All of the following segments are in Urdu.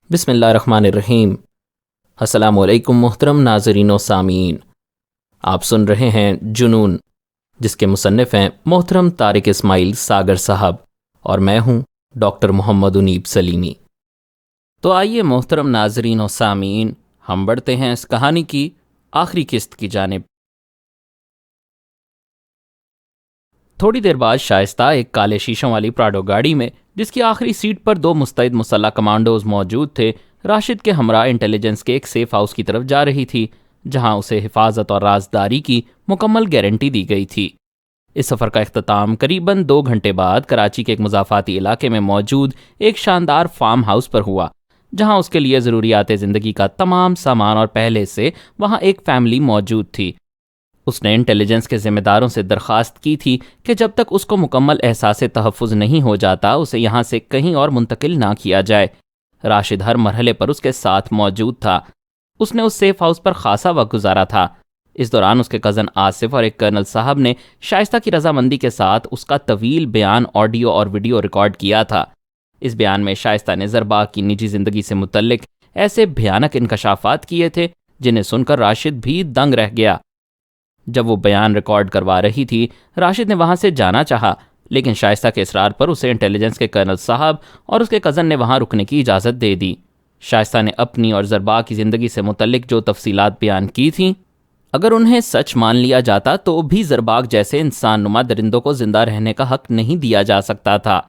بسم اللہ الرحمن الرحیم۔ السلام علیکم محترم ناظرین و سامعین، آپ سن رہے ہیں جنون، جس کے مصنف ہیں محترم طارق اسماعیل ساگر صاحب، اور میں ہوں ڈاکٹر محمد انیب سلیمی۔ تو آئیے محترم ناظرین و سامعین، ہم بڑھتے ہیں اس کہانی کی آخری قسط کی جانب۔ تھوڑی دیر بعد شائستہ ایک کالے شیشوں والی پراڈو گاڑی میں، جس کی آخری سیٹ پر 2 مستعد مسلح کمانڈوز موجود تھے، راشد کے ہمراہ انٹیلیجنس کے ایک سیف ہاؤس کی طرف جا رہی تھی، جہاں اسے حفاظت اور رازداری کی مکمل گارنٹی دی گئی تھی۔ اس سفر کا اختتام قریباً 2 گھنٹے بعد کراچی کے ایک مضافاتی علاقے میں موجود ایک شاندار فارم ہاؤس پر ہوا، جہاں اس کے لیے ضروریات زندگی کا تمام سامان اور پہلے سے وہاں ایک فیملی موجود تھی۔ اس نے انٹیلیجنس کے ذمہ داروں سے درخواست کی تھی کہ جب تک اس کو مکمل احساس تحفظ نہیں ہو جاتا، اسے یہاں سے کہیں اور منتقل نہ کیا جائے۔ راشد ہر مرحلے پر اس کے ساتھ موجود تھا۔ اس نے اس سیف ہاؤس پر خاصا وقت گزارا تھا۔ اس دوران اس کے کزن آصف اور ایک کرنل صاحب نے شائستہ کی رضامندی کے ساتھ اس کا طویل بیان آڈیو اور ویڈیو ریکارڈ کیا تھا۔ اس بیان میں شائستہ نے زرباغ کی نجی زندگی سے متعلق ایسے بھیانک انکشافات کیے تھے جنہیں سن کر راشد بھی دنگ رہ گیا۔ جب وہ بیان ریکارڈ کروا رہی تھی، راشد نے وہاں سے جانا چاہا، لیکن شائستہ کے اصرار پر اسے انٹیلیجنس کے کرنل صاحب اور اس کے کزن نے وہاں رکنے کی اجازت دے دی۔ شائستہ نے اپنی اور زرباغ کی زندگی سے متعلق جو تفصیلات بیان کی تھیں، اگر انہیں سچ مان لیا جاتا تو بھی زرباغ جیسے انسان نما درندوں کو زندہ رہنے کا حق نہیں دیا جا سکتا تھا۔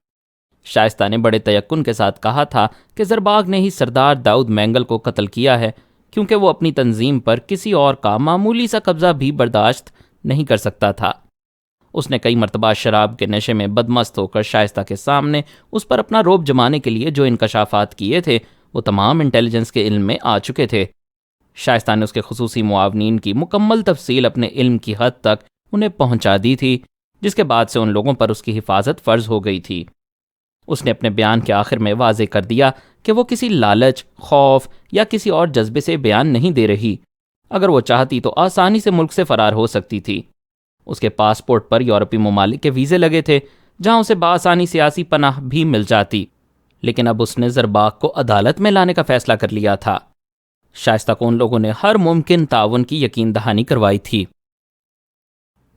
شائستہ نے بڑے تیقن کے ساتھ کہا تھا کہ زرباغ نے ہی سردار داؤد مینگل کو قتل کیا ہے، کیونکہ وہ اپنی تنظیم پر کسی اور کا معمولی سا قبضہ بھی برداشت نہیں کر سکتا تھا۔ اس نے کئی مرتبہ شراب کے نشے میں بدمست ہو کر شائستہ کے سامنے اس پر اپنا رعب جمانے کے لیے جو انکشافات کیے تھے، وہ تمام انٹیلیجنس کے علم میں آ چکے تھے۔ شائستہ نے اس کے خصوصی معاونین کی مکمل تفصیل اپنے علم کی حد تک انہیں پہنچا دی تھی، جس کے بعد سے ان لوگوں پر اس کی حفاظت فرض ہو گئی تھی۔ اس نے اپنے بیان کے آخر میں واضح کر دیا کہ وہ کسی لالچ، خوف یا کسی اور جذبے سے بیان نہیں دے رہی۔ اگر وہ چاہتی تو آسانی سے ملک سے فرار ہو سکتی تھی۔ اس کے پاسپورٹ پر یورپی ممالک کے ویزے لگے تھے، جہاں اسے بآسانی سیاسی پناہ بھی مل جاتی، لیکن اب اس نے زرباغ کو عدالت میں لانے کا فیصلہ کر لیا تھا۔ شائستہ کو ان لوگوں نے ہر ممکن تعاون کی یقین دہانی کروائی تھی۔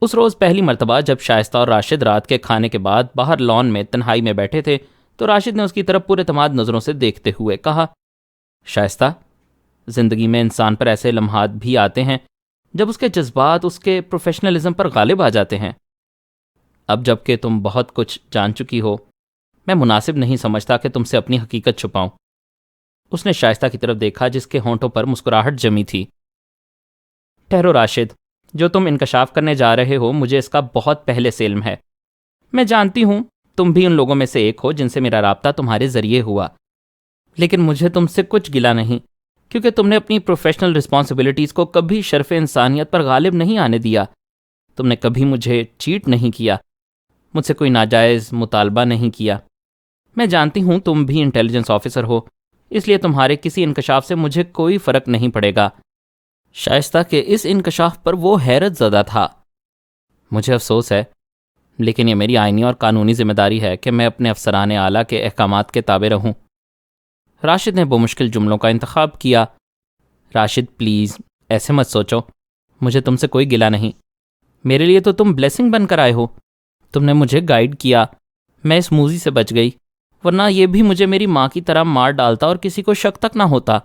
اس روز پہلی مرتبہ جب شائستہ اور راشد رات کے کھانے کے بعد باہر لان میں تنہائی میں بیٹھے تھے، تو راشد نے اس کی طرف پورے اعتماد نظروں سے دیکھتے ہوئے کہا، شائستہ، زندگی میں انسان پر ایسے لمحات بھی آتے ہیں جب اس کے جذبات اس کے پروفیشنلزم پر غالب آ جاتے ہیں۔ اب جب کہ تم بہت کچھ جان چکی ہو، میں مناسب نہیں سمجھتا کہ تم سے اپنی حقیقت چھپاؤں۔ اس نے شائستہ کی طرف دیکھا جس کے ہونٹوں پر مسکراہٹ جمی تھی۔ ٹھہرو راشد، جو تم انکشاف کرنے جا رہے ہو مجھے اس کا بہت پہلے سے علم ہے۔ میں جانتی ہوں تم بھی ان لوگوں میں سے ایک ہو جن سے میرا رابطہ تمہارے ذریعے ہوا، لیکن مجھے تم سے کچھ گلہ نہیں، کیونکہ تم نے اپنی پروفیشنل رسپانسبلٹیز کو کبھی شرف انسانیت پر غالب نہیں آنے دیا۔ تم نے کبھی مجھے چیٹ نہیں کیا، مجھ سے کوئی ناجائز مطالبہ نہیں کیا۔ میں جانتی ہوں تم بھی انٹیلیجنس آفیسر ہو، اس لیے تمہارے کسی انکشاف سے مجھے کوئی فرق نہیں پڑے گا۔ شائستہ کے اس انکشاف پر وہ حیرت زدہ تھا۔ مجھے افسوس ہے، لیکن یہ میری آئینی اور قانونی ذمہ داری ہے کہ میں اپنے افسران اعلیٰ کے احکامات کے تابع رہوں۔ راشد نے بمشکل جملوں کا انتخاب کیا۔ راشد پلیز ایسے مت سوچو، مجھے تم سے کوئی گلہ نہیں۔ میرے لیے تو تم بلیسنگ بن کر آئے ہو۔ تم نے مجھے گائیڈ کیا، میں اس موذی سے بچ گئی، ورنہ یہ بھی مجھے میری ماں کی طرح مار ڈالتا اور کسی کو شک تک نہ ہوتا۔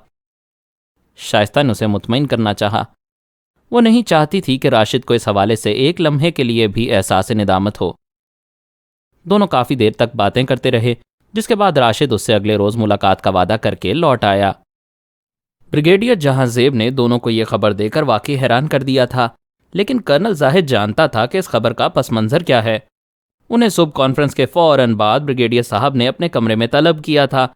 شائستہ نے اسے مطمئن کرنا چاہا۔ وہ نہیں چاہتی تھی کہ راشد کو اس حوالے سے ایک لمحے کے لیے بھی احساس ندامت ہو۔ دونوں کافی دیر تک باتیں کرتے رہے، جس کے بعد راشد اس سے اگلے روز ملاقات کا وعدہ کر کے لوٹ آیا۔ بریگیڈیئر جہاں زیب نے دونوں کو یہ خبر دے کر واقعی حیران کر دیا تھا، لیکن کرنل زاہد جانتا تھا کہ اس خبر کا پس منظر کیا ہے۔ انہیں صبح کانفرنس کے فوراً بعد بریگیڈیئر صاحب نے اپنے کمرے میں طلب کیا تھا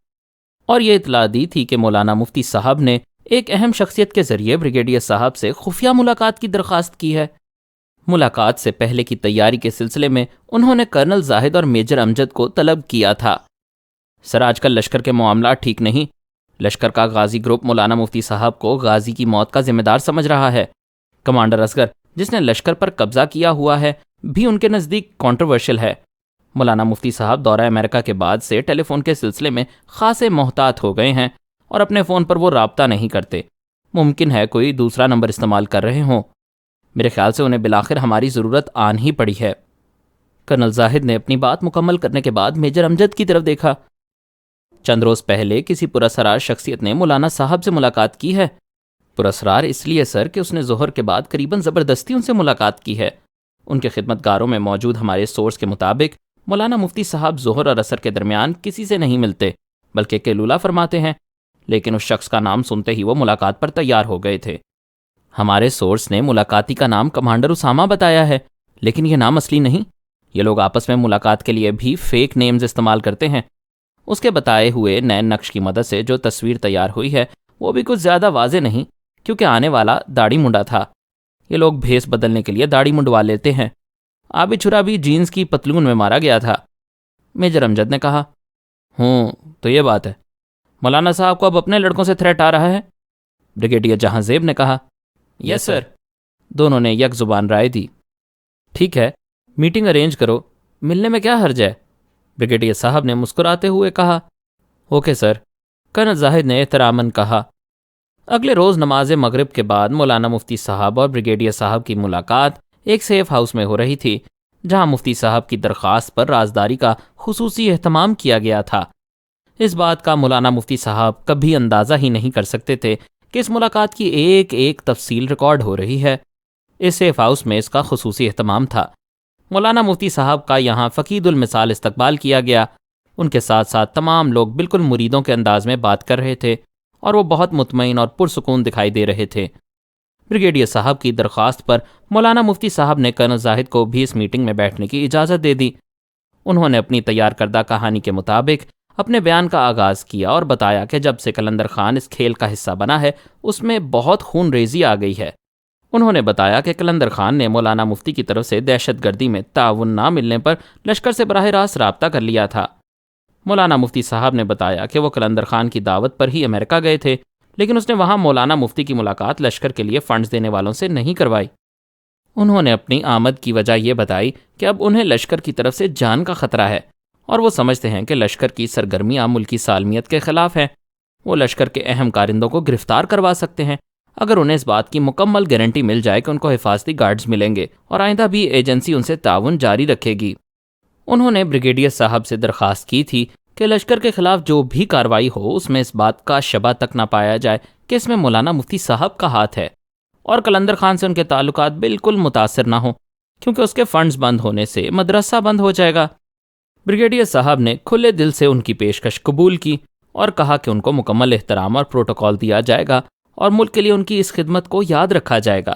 اور یہ اطلاع دی تھی کہ مولانا مفتی صاحب نے ایک اہم شخصیت کے ذریعے بریگیڈیئر صاحب سے خفیہ ملاقات کی درخواست کی ہے۔ ملاقات سے پہلے کی تیاری کے سلسلے میں انہوں نے کرنل زاہد اور میجر امجد کو طلب کیا تھا۔ سر، آج کل لشکر کے معاملات ٹھیک نہیں۔ لشکر کا غازی گروپ مولانا مفتی صاحب کو غازی کی موت کا ذمہ دار سمجھ رہا ہے۔ کمانڈر اصغر، جس نے لشکر پر قبضہ کیا ہوا ہے، بھی ان کے نزدیک کانٹروورشل ہے۔ مولانا مفتی صاحب دورہ امریکہ کے بعد سے ٹیلی فون کے سلسلے میں خاصے محتاط ہو گئے ہیں اور اپنے فون پر وہ رابطہ نہیں کرتے۔ ممکن ہے کوئی دوسرا نمبر استعمال کر رہے ہوں۔ میرے خیال سے انہیں بالآخر ہماری ضرورت آن ہی پڑی ہے۔ کرنل زاہد نے اپنی بات مکمل کرنے کے بعد میجر امجد کی طرف دیکھا۔ چند روز پہلے کسی پراسرار شخصیت نے مولانا صاحب سے ملاقات کی ہے؟ پراسرار اس لیے سر کہ اس نے ظہر کے بعد قریباً زبردستی ان سے ملاقات کی ہے۔ ان کے خدمتگاروں میں موجود ہمارے سورس کے مطابق مولانا مفتی صاحب ظہر اور عصر کے درمیان کسی سے نہیں ملتے بلکہ قیلولہ فرماتے ہیں، لیکن اس شخص کا نام سنتے ہی وہ ملاقات پر تیار ہو گئے تھے۔ ہمارے سورس نے ملاقاتی کا نام کمانڈر اسامہ بتایا ہے، لیکن یہ نام اصلی نہیں۔ یہ لوگ آپس میں ملاقات کے لیے بھی فیک نیمز استعمال کرتے ہیں۔ اس کے بتائے ہوئے نئے نقش کی مدد سے جو تصویر تیار ہوئی ہے وہ بھی کچھ زیادہ واضح نہیں، کیونکہ آنے والا داڑھی منڈا تھا۔ یہ لوگ بھیس بدلنے کے لیے داڑھی منڈوا لیتے ہیں۔ آبی چھرا بھی جینز کی پتلون میں مارا گیا تھا۔ میجر امجد نے کہا، تو یہ بات ہے۔ مولانا صاحب کو اب اپنے لڑکوں سے تھریٹ آ رہا ہے؟ بریگیڈیئر جہاں زیب نے کہا، یس سر۔ دونوں نے یک زبان رائے دی۔ ٹھیک ہے، میٹنگ ارینج کرو، ملنے میں کیا حرج ہے؟ بریگیڈیئر صاحب نے مسکراتے ہوئے کہا، اوکے سر۔ کرنل زاہد نے احتراماً کہا۔ اگلے روز نماز مغرب کے بعد مولانا مفتی صاحب اور بریگیڈیئر صاحب کی ملاقات ایک سیف ہاؤس میں ہو رہی تھی، جہاں مفتی صاحب کی درخواست پر رازداری کا خصوصی اہتمام کیا گیا تھا۔ اس بات کا مولانا مفتی صاحب کبھی اندازہ ہی نہیں کر سکتے تھے کہ اس ملاقات کی ایک ایک تفصیل ریکارڈ ہو رہی ہے۔ اس سیف ہاؤس میں اس کا خصوصی اہتمام تھا۔ مولانا مفتی صاحب کا یہاں فقید المثال استقبال کیا گیا۔ ان کے ساتھ ساتھ تمام لوگ بالکل مریدوں کے انداز میں بات کر رہے تھے اور وہ بہت مطمئن اور پرسکون دکھائی دے رہے تھے۔ بریگیڈیئر صاحب کی درخواست پر مولانا مفتی صاحب نے کرنل زاہد کو بھی اس میٹنگ میں بیٹھنے کی اجازت دے دی۔ انہوں نے اپنی تیار کردہ کہانی کے مطابق اپنے بیان کا آغاز کیا اور بتایا کہ جب سے قلندر خان اس کھیل کا حصہ بنا ہے اس میں بہت خون ریزی آ گئی ہے۔ انہوں نے بتایا کہ قلندر خان نے مولانا مفتی کی طرف سے دہشت گردی میں تعاون نہ ملنے پر لشکر سے براہ راست رابطہ کر لیا تھا۔ مولانا مفتی صاحب نے بتایا کہ وہ قلندر خان کی دعوت پر ہی امریکہ گئے تھے، لیکن اس نے وہاں مولانا مفتی کی ملاقات لشکر کے لیے فنڈز دینے والوں سے نہیں کروائی۔ انہوں نے اپنی آمد کی وجہ یہ بتائی کہ اب انہیں لشکر کی طرف سے جان کا خطرہ ہے اور وہ سمجھتے ہیں کہ لشکر کی سرگرمیاں ملکی سالمیت کے خلاف ہیں۔ وہ لشکر کے اہم کارندوں کو گرفتار کروا سکتے ہیں اگر انہیں اس بات کی مکمل گارنٹی مل جائے کہ ان کو حفاظتی گارڈز ملیں گے اور آئندہ بھی ایجنسی ان سے تعاون جاری رکھے گی۔ انہوں نے بریگیڈیئر صاحب سے درخواست کی تھی کہ لشکر کے خلاف جو بھی کارروائی ہو اس میں اس بات کا شبہ تک نہ پایا جائے کہ اس میں مولانا مفتی صاحب کا ہاتھ ہے، اور قلندر خان سے ان کے تعلقات بالکل متاثر نہ ہوں، کیونکہ اس کے فنڈز بند ہونے سے مدرسہ بند ہو جائے گا۔ بریگیڈیئر صاحب نے کھلے دل سے ان کی پیشکش قبول کی اور کہا کہ ان کو مکمل احترام اور پروٹوکول دیا جائے گا اور ملک کے لیے ان کی اس خدمت کو یاد رکھا جائے گا۔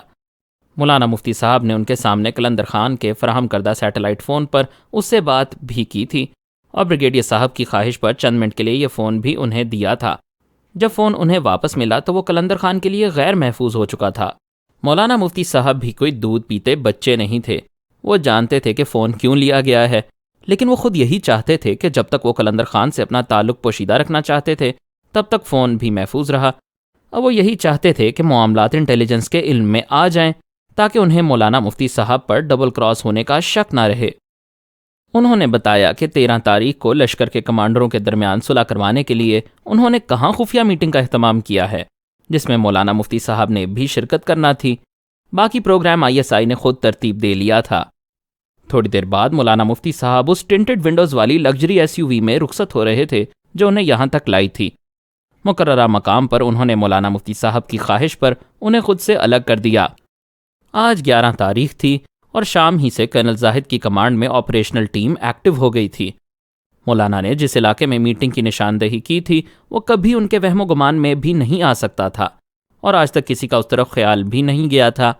مولانا مفتی صاحب نے ان کے سامنے قلندر خان کے فراہم کردہ سیٹلائٹ فون پر اس سے بات بھی کی تھی اور بریگیڈیئر صاحب کی خواہش پر چند منٹ کے لیے یہ فون بھی انہیں دیا تھا۔ جب فون انہیں واپس ملا تو وہ قلندر خان کے لیے غیر محفوظ ہو چکا تھا۔ مولانا مفتی صاحب بھی کوئی دودھ پیتے بچے نہیں تھے۔ وہ جانتے تھے کہ فون کیوں لیا گیا ہے، لیکن وہ خود یہی چاہتے تھے کہ جب تک وہ قلندر خان سے اپنا تعلق پوشیدہ رکھنا چاہتے تھے تب تک فون بھی محفوظ رہا۔ اب وہ یہی چاہتے تھے کہ معاملات انٹیلیجنس کے علم میں آ جائیں تاکہ انہیں مولانا مفتی صاحب پر ڈبل کراس ہونے کا شک نہ رہے۔ انہوں نے بتایا کہ 13 تاریخ کو لشکر کے کمانڈروں کے درمیان صلح کروانے کے لیے انہوں نے کہاں خفیہ میٹنگ کا اہتمام کیا ہے، جس میں مولانا مفتی صاحب نے بھی شرکت کرنا تھی۔ باقی پروگرام ISI نے خود ترتیب دے لیا تھا۔ تھوڑی دیر بعد مولانا مفتی صاحب اس ٹنٹڈ ونڈوز والی لگژری SUV میں رخصت ہو رہے تھے جو انہیں یہاں تک لائی تھی۔ مقررہ مقام پر انہوں نے مولانا مفتی صاحب کی خواہش پر انہیں خود سے الگ کر دیا۔ آج 11 تاریخ تھی اور شام ہی سے کرنل زاہد کی کمانڈ میں آپریشنل ٹیم ایکٹیو ہو گئی تھی۔ مولانا نے جس علاقے میں میٹنگ کی نشاندہی کی تھی وہ کبھی ان کے وہم و گمان میں بھی نہیں آ سکتا تھا اور آج تک کسی کا اس طرف خیال بھی نہیں گیا تھا۔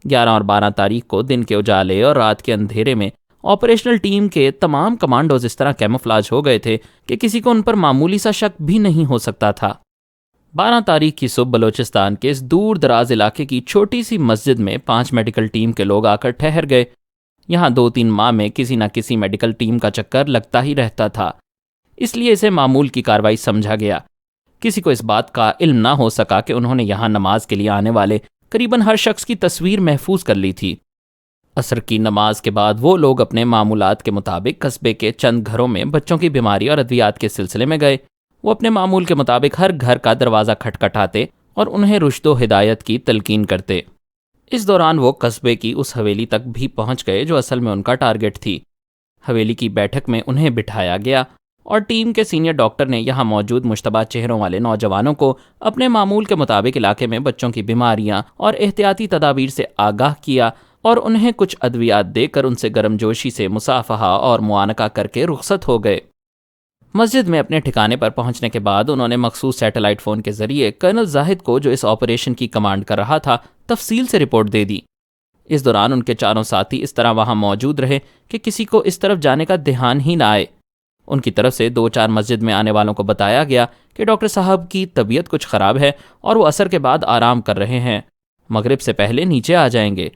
11 اور 12 تاریخ کو دن کے اجالے اور رات کے اندھیرے میں آپریشنل ٹیم کے تمام کمانڈوز اس طرح کیموفلاج ہو گئے تھے کہ کسی کو ان پر معمولی سا شک بھی نہیں ہو سکتا تھا۔ 12 تاریخ کی صبح بلوچستان کے اس دور دراز علاقے کی چھوٹی سی مسجد میں 5 میڈیکل ٹیم کے لوگ آ کر ٹھہر گئے۔ یہاں 2-3 ماہ میں کسی نہ کسی میڈیکل ٹیم کا چکر لگتا ہی رہتا تھا، اس لیے اسے معمول کی کارروائی سمجھا گیا۔ کسی کو اس بات کا علم نہ ہو سکا کہ انہوں نے یہاں نماز کے لیے آنے والے قریباً ہر شخص کی تصویر محفوظ کر لی تھی۔ عصر کی نماز کے بعد وہ لوگ اپنے معمولات کے مطابق قصبے کے چند گھروں میں بچوں کی بیماری اور ادویات کے سلسلے میں گئے وہ اپنے معمول کے مطابق ہر گھر کا دروازہ کھٹکھٹاتے اور انہیں رشد و ہدایت کی تلقین کرتے۔ اس دوران وہ قصبے کی اس حویلی تک بھی پہنچ گئے جو اصل میں ان کا ٹارگٹ تھی۔ حویلی کی بیٹھک میں انہیں بٹھایا گیا اور ٹیم کے سینئر ڈاکٹر نے یہاں موجود مشتبہ چہروں والے نوجوانوں کو اپنے معمول کے مطابق علاقے میں بچوں کی بیماریاں اور احتیاطی تدابیر سے آگاہ کیا اور انہیں کچھ ادویات دے کر ان سے گرم جوشی سے مصافحہ اور معانقہ کر کے رخصت ہو گئے۔ مسجد میں اپنے ٹھکانے پر پہنچنے کے بعد انہوں نے مخصوص سیٹلائٹ فون کے ذریعے کرنل زاہد کو، جو اس آپریشن کی کمانڈ کر رہا تھا، تفصیل سے رپورٹ دے دی۔ اس دوران ان کے چاروں ساتھی اس طرح وہاں موجود رہے کہ کسی کو اس طرف جانے کا دھیان ہی نہ آئے۔ ان کی طرف سے 2-4 مسجد میں آنے والوں کو بتایا گیا کہ ڈاکٹر صاحب کی طبیعت کچھ خراب ہے اور وہ عصر کے بعد آرام کر رہے ہیں، مغرب سے پہلے نیچے آ جائیں گے۔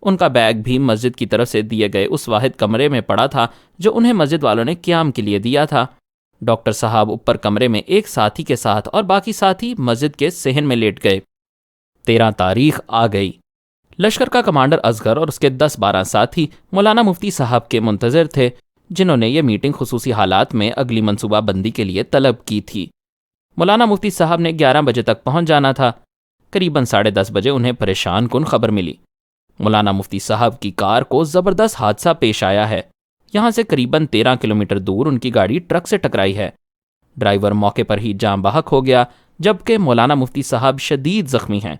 ان کا بیگ بھی مسجد کی طرف سے دیے گئے اس واحد کمرے میں پڑا تھا جو انہیں مسجد والوں نے قیام کے لیے دیا تھا۔ ڈاکٹر صاحب اوپر کمرے میں ایک ساتھی کے ساتھ اور باقی ساتھی مسجد کے صحن میں لیٹ گئے۔ 13 تاریخ آ گئی۔ لشکر کا کمانڈر اصغر اور اس کے 10-12 ساتھی مولانا مفتی صاحب کے منتظر تھے، جنہوں نے یہ میٹنگ خصوصی حالات میں اگلی منصوبہ بندی کے لیے طلب کی تھی۔ مولانا مفتی صاحب نے 11 بجے تک پہنچ جانا تھا۔ قریباً 10:30 بجے انہیں پریشان کن خبر ملی۔ مولانا مفتی صاحب کی کار کو زبردست حادثہ پیش آیا ہے۔ یہاں سے قریباً 13 کلومیٹر دور ان کی گاڑی ٹرک سے ٹکرائی ہے۔ ڈرائیور موقع پر ہی جاں بحق ہو گیا، جبکہ مولانا مفتی صاحب شدید زخمی ہیں۔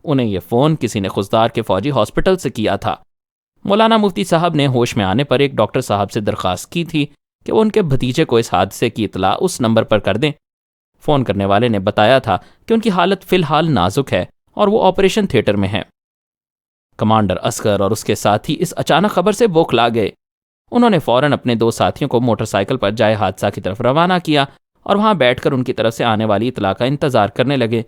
انہیں یہ فون کسی نے خضدار کے فوجی ہاسپٹل سے کیا تھا۔ مولانا مفتی صاحب نے ہوش میں آنے پر ایک ڈاکٹر صاحب سے درخواست کی تھی کہ وہ ان کے بھتیجے کو اس حادثے کی اطلاع اس نمبر پر کر دیں۔ فون کرنے والے نے بتایا تھا کہ ان کی حالت فی الحال نازک ہے اور وہ آپریشن تھیٹر میں ہیں۔ کمانڈر اصغر اور اس کے ساتھی اس اچانک خبر سے بوکھلا گئے۔ انہوں نے فوراً اپنے 2 ساتھیوں کو موٹر سائیکل پر جائے حادثہ کی طرف روانہ کیا اور وہاں بیٹھ کر ان کی طرف سے آنے والی اطلاع کا انتظار کرنے لگے۔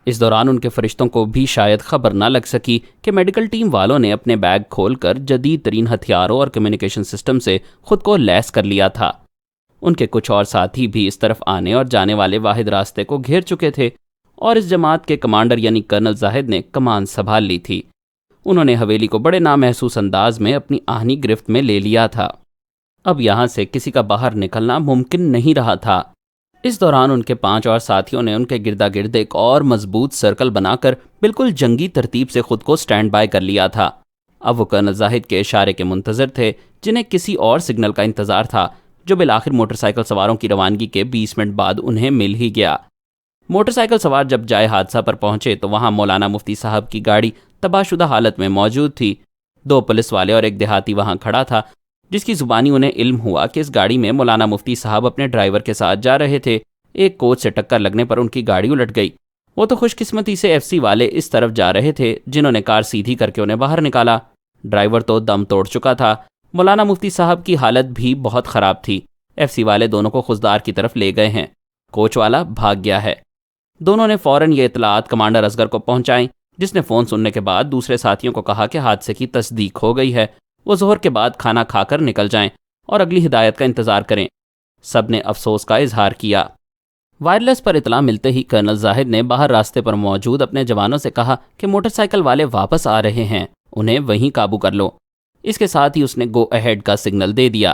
اس دوران ان کے فرشتوں کو بھی شاید خبر نہ لگ سکی کہ میڈیکل ٹیم والوں نے اپنے بیگ کھول کر جدید ترین ہتھیاروں اور کمیونیکیشن سسٹم سے خود کو لیس کر لیا تھا۔ ان کے کچھ اور ساتھی بھی اس طرف آنے اور جانے والے واحد راستے کو گھیر چکے تھے اور اس جماعت کے کمانڈر یعنی کرنل زاہد نے کمان سنبھال لی تھی۔ انہوں نے حویلی کو بڑے نامحسوس انداز میں اپنی آہنی گرفت میں لے لیا تھا۔ اب یہاں سے کسی کا باہر نکلنا ممکن نہیں رہا تھا۔ اس دوران ان کے 5 اور ساتھیوں نے ان کے گردا گرد ایک اور مضبوط سرکل بنا کر بالکل جنگی ترتیب سے خود کو سٹینڈ بائی کر لیا تھا۔ اب وہ کرنل زاہد کے اشارے کے منتظر تھے، جنہیں کسی اور سگنل کا انتظار تھا، جو بالآخر موٹر سائیکل سواروں کی روانگی کے 20 منٹ بعد انہیں مل ہی گیا۔ موٹر سائیکل سوار جب جائے حادثہ پر پہنچے تو وہاں مولانا مفتی صاحب کی گاڑی تباہ شدہ حالت میں موجود تھی۔ 2 پولیس والے اور ایک دیہاتی وہاں کھڑا تھا، جس کی زبانی انہیں علم ہوا کہ اس گاڑی میں مولانا مفتی صاحب اپنے ڈرائیور کے ساتھ جا رہے تھے۔ ایک کوچ سے ٹکر لگنے پر ان کی گاڑی الٹ گئی۔ وہ تو خوش قسمتی سے FC والے اس طرف جا رہے تھے، جنہوں نے کار سیدھی کر کے انہیں باہر نکالا۔ ڈرائیور تو دم توڑ چکا تھا۔ مولانا مفتی صاحب کی حالت بھی بہت خراب تھی۔ FC والے دونوں کو خضدار کی طرف لے گئے ہیں۔ کوچ والا بھاگ گیا ہے۔ دونوں نے فوراً یہ اطلاعات کمانڈر اصغر کو پہنچائیں، جس نے فون سننے کے بعد دوسرے ساتھیوں کو کہا کہ حادثے کی تصدیق ہو گئی ہے، وہ ظہر کے بعد کھانا کھا کر نکل جائیں اور اگلی ہدایت کا انتظار کریں۔ سب نے افسوس کا اظہار کیا۔ وائرلیس پر اطلاع ملتے ہی کرنل زاہد نے باہر راستے پر موجود اپنے جوانوں سے کہا کہ موٹر سائیکل والے واپس آ رہے ہیں، انہیں وہیں قابو کر لو۔ اس کے ساتھ ہی اس نے گو اہیڈ کا سگنل دے دیا۔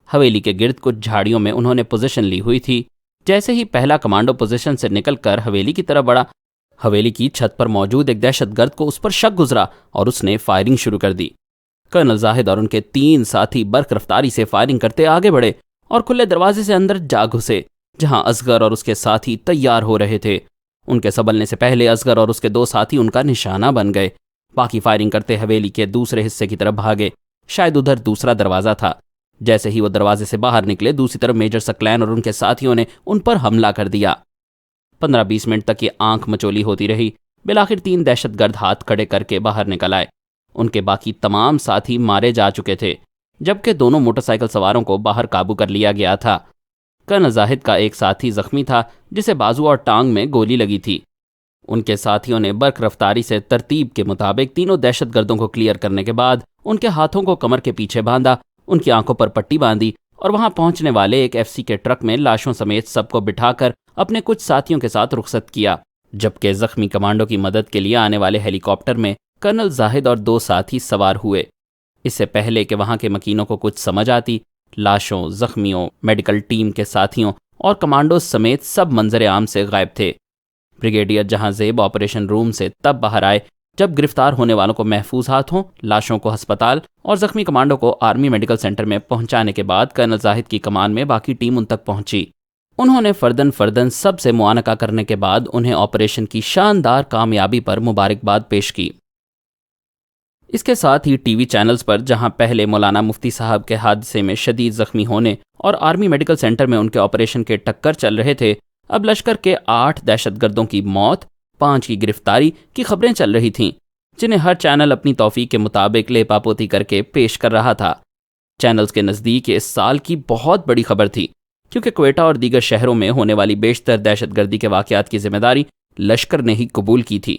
حویلی کے گرد کچھ جھاڑیوں میں انہوں نے پوزیشن لی ہوئی تھی۔ جیسے ہی پہلا کمانڈو پوزیشن سے نکل کر حویلی کی طرف بڑھا، حویلی کی چھت پر موجود ایک دہشت گرد کو اس پر شک گزرا اور اس نے فائرنگ شروع کر دی۔ کرنل زاہد اور ان کے 3 ساتھی برق رفتاری سے فائرنگ کرتے آگے بڑھے اور کھلے دروازے سے اندر جا گھسے، جہاں اصغر اور اس کے ساتھی تیار ہو رہے تھے۔ ان کے سنبھلنے سے پہلے اصغر اور اس کے 2 ساتھی ان کا نشانہ بن گئے۔ باقی فائرنگ کرتے حویلی کے دوسرے حصے کی طرف بھاگے، شاید ادھر دوسرا دروازہ تھا۔ جیسے ہی وہ دروازے سے باہر نکلے، دوسری طرف میجر سکلین اور ان کے ساتھیوں نے ان پر حملہ کر دیا۔ 15-20 منٹ تک یہ آنکھ مچولی ہوتی رہی۔ بالآخر 3 دہشت گرد ہاتھ کھڑے کر کے باہر نکل آئے۔ ان کے باقی تمام ساتھی مارے جا چکے تھے، جبکہ دونوں موٹر سائیکل سواروں کو باہر قابو کر لیا گیا تھا۔ کرنل زاہد کا ایک ساتھی زخمی تھا، جسے بازو اور ٹانگ میں گولی لگی تھی۔ ان کے ساتھیوں نے برق رفتاری سے ترتیب کے مطابق تینوں دہشت گردوں کو کلیئر کرنے کے بعد ان کے ہاتھوں کو کمر کے پیچھے باندھا، ان کی آنکھوں پر پٹی باندھی اور وہاں پہنچنے والے ایک FC کے ٹرک میں لاشوں سمیت سب کو بٹھا کر اپنے کچھ ساتھیوں کے ساتھ رخصت کیا، جبکہ زخمی کمانڈو کی مدد کے لیے آنے والے ہیلی کاپٹر میں کرنل زاہد اور 2 ساتھی سوار ہوئے۔ اس سے پہلے کہ وہاں کے مکینوں کو کچھ سمجھ آتی، لاشوں، زخمیوں، میڈیکل ٹیم کے ساتھیوں اور کمانڈوز سمیت سب منظر عام سے غائب تھے۔ بریگیڈیئر جہاں زیب آپریشن روم سے تب باہر آئے جب گرفتار ہونے والوں کو محفوظ ہاتھوں، لاشوں کو ہسپتال اور زخمی کمانڈو کو آرمی میڈیکل سینٹر میں پہنچانے کے بعد کرنل زاہد کی کمان میں باقی ٹیم ان تک پہنچی۔ انہوں نے فردن سب سے معانقہ کرنے کے بعد انہیں آپریشن کی شاندار کامیابی پر مبارکباد پیش کی۔ اس کے ساتھ ہی ٹی وی چینلز پر جہاں پہلے مولانا مفتی صاحب کے حادثے میں شدید زخمی ہونے اور آرمی میڈیکل سینٹر میں ان کے آپریشن کے ٹکر چل رہے تھے، اب لشکر کے 8 دہشت گردوں کی موت، 5 کی گرفتاری کی خبریں چل رہی تھیں، جنہیں ہر چینل اپنی توفیق کے مطابق لیپا پوتی کر کے پیش کر رہا تھا۔ چینلز کے نزدیک یہ اس سال کی بہت بڑی خبر تھی، کیونکہ کوئٹہ اور دیگر شہروں میں ہونے والی بیشتر دہشت گردی کے واقعات کی ذمہ داری لشکر نے ہی قبول کی تھی۔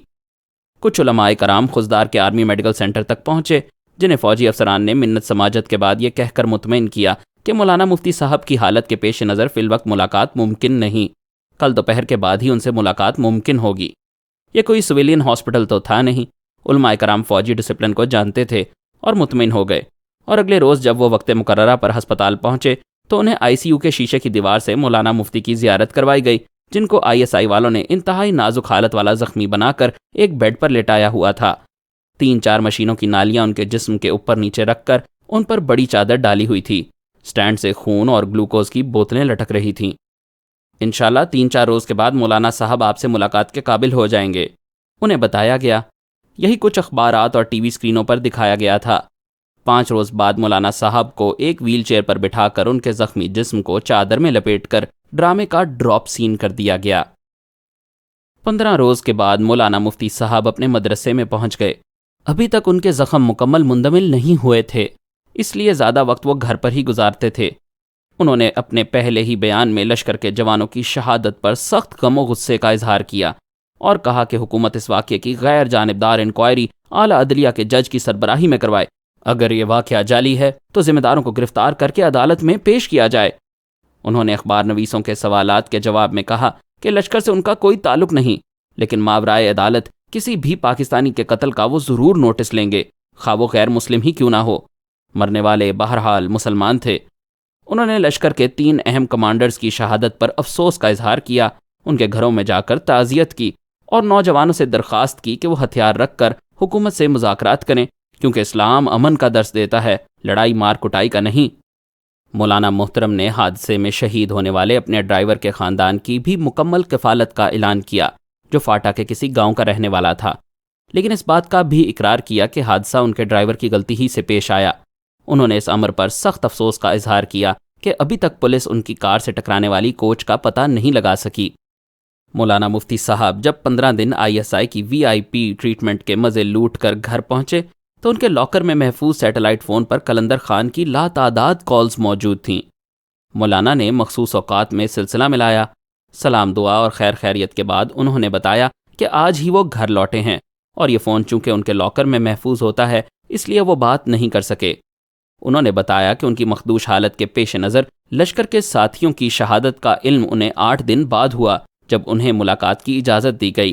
کچھ علماء کرام خضدار کے آرمی میڈیکل سینٹر تک پہنچے، جنہیں فوجی افسران نے منت سماجت کے بعد یہ کہہ کر مطمئن کیا کہ مولانا مفتی صاحب کی حالت کے پیش نظر فی الوقت ملاقات ممکن نہیں، کل دوپہر کے بعد ہی ان سے ملاقات ممکن ہوگی۔ یہ کوئی سویلین ہاسپٹل تو تھا نہیں۔ علماء کرام فوجی ڈسپلن کو جانتے تھے اور مطمئن ہو گئے، اور اگلے روز جب وہ وقت مقررہ پر ہسپتال پہنچے تو انہیں آئی سی یو کے شیشے کی دیوار سے مولانا مفتی کی زیارت کروائی گئی، جن کو آئی ایس آئی والوں نے انتہائی نازک حالت والا زخمی بنا کر ایک بیڈ پر لٹایا ہوا تھا۔ 3-4 مشینوں کی نالیاں ان کے جسم کے اوپر نیچے رکھ کر ان پر بڑی چادر ڈالی ہوئی تھی۔ سٹینڈ سے خون اور گلوکوز کی بوتلیں لٹک رہی تھیں۔ انشاءاللہ 3-4 روز کے بعد مولانا صاحب آپ سے ملاقات کے قابل ہو جائیں گے، انہیں بتایا گیا۔ یہی کچھ اخبارات اور ٹی وی اسکرینوں پر دکھایا گیا تھا۔ 5 روز بعد مولانا صاحب کو ایک ویل چیئر پر بٹھا کر ان کے زخمی جسم کو چادر میں لپیٹ کر ڈرامے کا ڈراپ سین کر دیا گیا۔ 15 روز کے بعد مولانا مفتی صاحب اپنے مدرسے میں پہنچ گئے۔ ابھی تک ان کے زخم مکمل مندمل نہیں ہوئے تھے، اس لیے زیادہ وقت وہ گھر پر ہی گزارتے تھے۔ انہوں نے اپنے پہلے ہی بیان میں لشکر کے جوانوں کی شہادت پر سخت غم و غصے کا اظہار کیا اور کہا کہ حکومت اس واقعے کی غیر جانبدار انکوائری اعلیٰ عدلیہ کے جج کی سربراہی میں کروائے۔ اگر یہ واقعہ جعلی ہے تو ذمہ داروں کو گرفتار کر کے عدالت میں پیش کیا جائے۔ انہوں نے اخبار نویسوں کے سوالات کے جواب میں کہا کہ لشکر سے ان کا کوئی تعلق نہیں، لیکن ماورائے عدالت کسی بھی پاکستانی کے قتل کا وہ ضرور نوٹس لیں گے، خواہ وہ غیر مسلم ہی کیوں نہ ہو۔ مرنے والے بہرحال مسلمان تھے۔ انہوں نے لشکر کے 3 اہم کمانڈرز کی شہادت پر افسوس کا اظہار کیا، ان کے گھروں میں جا کر تعزیت کی اور نوجوانوں سے درخواست کی کہ وہ ہتھیار رکھ کر حکومت سے مذاکرات کریں، کیونکہ اسلام امن کا درس دیتا ہے، لڑائی مار کٹائی کا نہیں۔ مولانا محترم نے حادثے میں شہید ہونے والے اپنے ڈرائیور کے خاندان کی بھی مکمل کفالت کا اعلان کیا، جو فاٹا کے کسی گاؤں کا رہنے والا تھا، لیکن اس بات کا بھی اقرار کیا کہ حادثہ ان کے ڈرائیور کی غلطی ہی سے پیش آیا۔ انہوں نے اس امر پر سخت افسوس کا اظہار کیا کہ ابھی تک پولیس ان کی کار سے ٹکرانے والی کوچ کا پتہ نہیں لگا سکی۔ مولانا مفتی صاحب جب 15 دن آئی ایس آئی کی وی آئی پی ٹریٹمنٹ کے مزے لوٹ کر گھر پہنچے تو ان کے لاکر میں محفوظ سیٹلائٹ فون پر قلندر خان کی لاتعداد کالز موجود تھیں۔ مولانا نے مخصوص اوقات میں سلسلہ ملایا۔ سلام دعا اور خیر خیریت کے بعد انہوں نے بتایا کہ آج ہی وہ گھر لوٹے ہیں اور یہ فون چونکہ ان کے لاکر میں محفوظ ہوتا ہے اس لیے وہ بات نہیں کر سکے۔ انہوں نے بتایا کہ ان کی مخدوش حالت کے پیش نظر لشکر کے ساتھیوں کی شہادت کا علم انہیں 8 دن بعد ہوا جب انہیں ملاقات کی اجازت دی گئی۔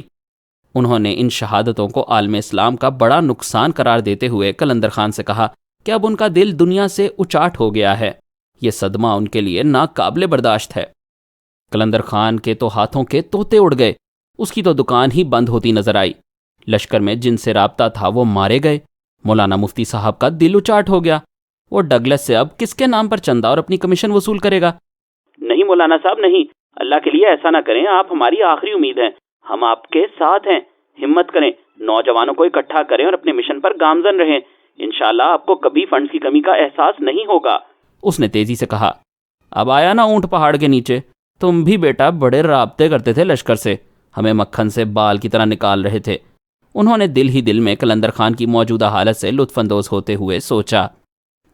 انہوں نے ان شہادتوں کو عالم اسلام کا بڑا نقصان قرار دیتے ہوئے قلندر خان سے کہا کہ اب ان کا دل دنیا سے اچاٹ ہو گیا ہے، یہ صدمہ ان کے لیے ناقابل برداشت ہے۔ قلندر خان کے تو ہاتھوں کے طوطے اڑ گئے، اس کی تو دکان ہی بند ہوتی نظر آئی۔ لشکر میں جن سے رابطہ تھا وہ مارے گئے۔ مولانا مفتی صاحب کا دل اچاٹ ہو گیا۔ وہ ڈگلس سے اب کس کے نام پر چندہ اور اپنی کمیشن وصول کرے گا؟ نہیں مولانا صاحب نہیں، اللہ کے لیے ایسا نہ کریں، آپ ہماری آخری امید ہیں، ہم آپ کے ساتھ ہیں، ہمت کریں، نوجوانوں کو اکٹھا کریں اور اپنے مشن پر گامزن رہیں، انشاءاللہ آپ کو کبھی فنڈز کی کمی کا احساس نہیں ہوگا۔ اس نے تیزی سے کہا، اب آیا نا اونٹ پہاڑ کے نیچے، تم بھی بیٹا بڑے رابطے کرتے تھے لشکر سے، ہمیں مکھن سے بال کی طرح نکال رہے تھے۔ انہوں نے دل ہی دل میں قلندر خان کی موجودہ حالت سے لطف اندوز ہوتے ہوئے سوچا۔